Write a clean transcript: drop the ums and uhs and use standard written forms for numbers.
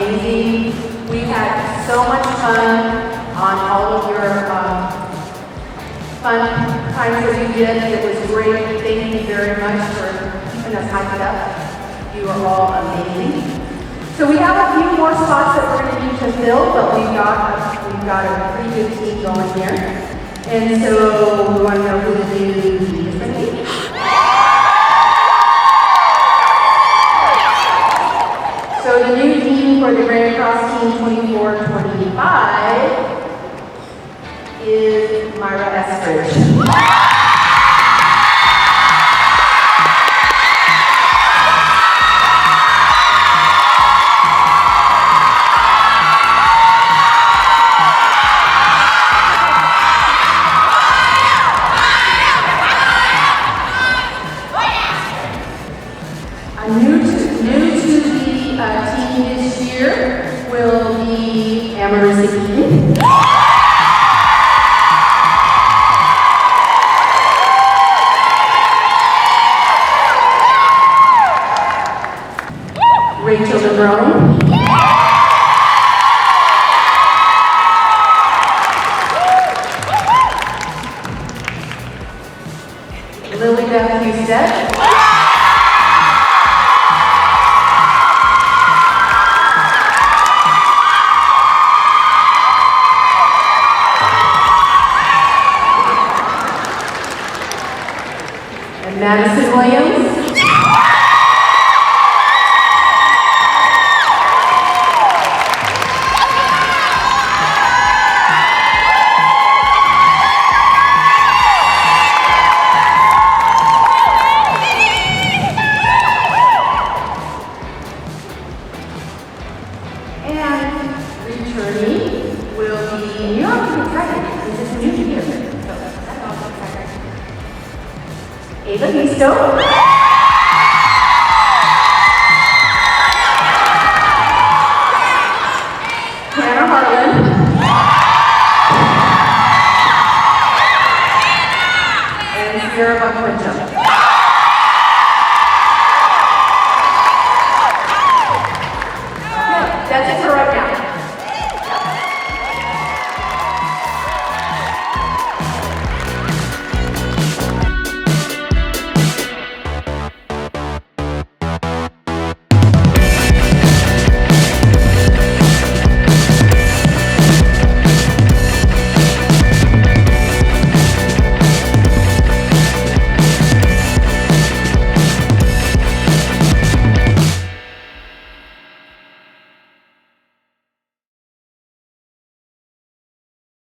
amazing. We had so much fun on all of your fun times that you did. It was great. Thank you very much for keeping us hyped up. You are all amazing. So we have a few more spots that we're going to need to fill, but we've got a pretty good team going here. And so we want to know who the new team is going to be. So the new team for the Grand Cross Team 24-25 is Myra Eskridge. New to the team this year will be Marissa Keaton. Rachel DeBrone. Lily Beth Husted. Madison Williams. And returning will be New York Tiger. This is new year. Ava Pisto. Hannah Harlan. And Sierra Buckquincham. Okay, that's it for right now.